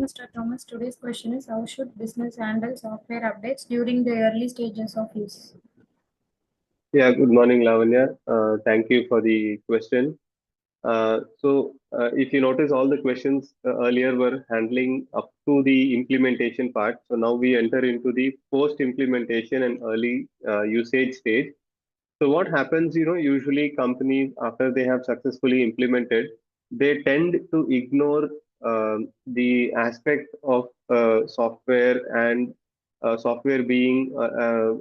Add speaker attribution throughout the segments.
Speaker 1: Mr. Thomas. Today's question is, how should business handle software updates during the early stages of use?
Speaker 2: Yeah, good morning, Lavanya. Thank you for the question. If you notice, all the questions earlier were handling up to the implementation part. So now we enter into the post-implementation and early usage stage. So what happens, usually companies, after they have successfully implemented, they tend to ignore the aspect of software and software being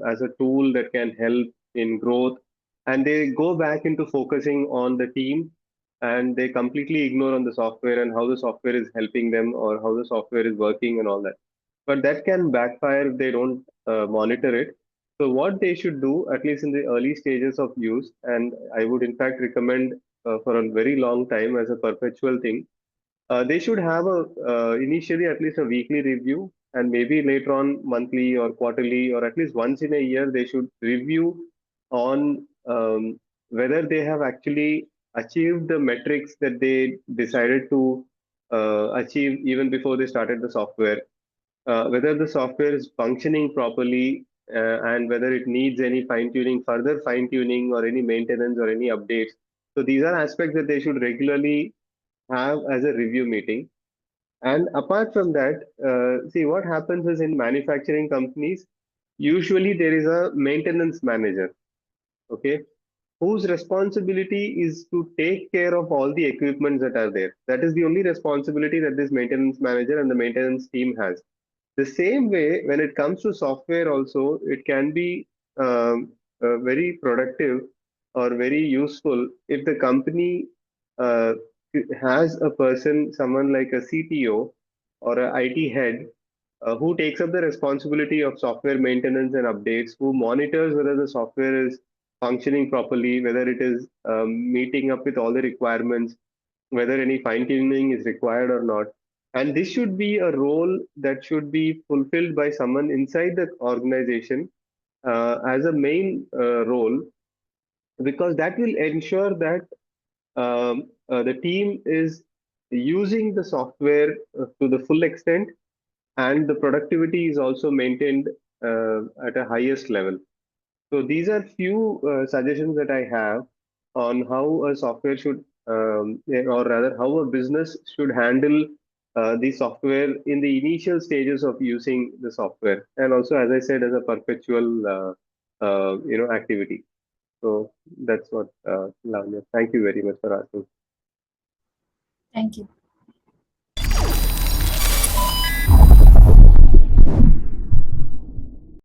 Speaker 2: as a tool that can help in growth. And they go back into focusing on the team, and they completely ignore on the software and how the software is helping them or how the software is working and all that. But that can backfire if they don't monitor it. So what they should do, at least in the early stages of use, and I would in fact recommend for a very long time as a perpetual thing, they should have a initially at least a weekly review, and maybe later on monthly or quarterly or at least once in a year they should review on whether they have actually achieved the metrics that they decided to achieve even before they started the software, whether the software is functioning properly, and whether it needs any fine tuning, further fine tuning, or any maintenance or any updates. So these are aspects that they should regularly have as a review meeting. And apart from that, see what happens is in manufacturing companies, usually there is a maintenance manager, okay, whose responsibility is to take care of all the equipment that are there. That is the only responsibility that this maintenance manager and the maintenance team has. The same way, when it comes to software, also, it can be very productive or very useful if the company uh, has a person, someone like a CTO or a IT head, who takes up the responsibility of software maintenance and updates, who monitors whether the software is functioning properly, whether it is meeting up with all the requirements, whether any fine tuning is required or not. And this should be a role that should be fulfilled by someone inside the organization as a main role, because that will ensure that the team is using the software to the full extent, and the productivity is also maintained at a highest level. So these are few suggestions that I have on how a software should, or rather, how a business should handle the software in the initial stages of using the software, and also, as I said, as a perpetual, activity. So that's what, Lavanya. Thank you very much for asking.
Speaker 1: Thank you.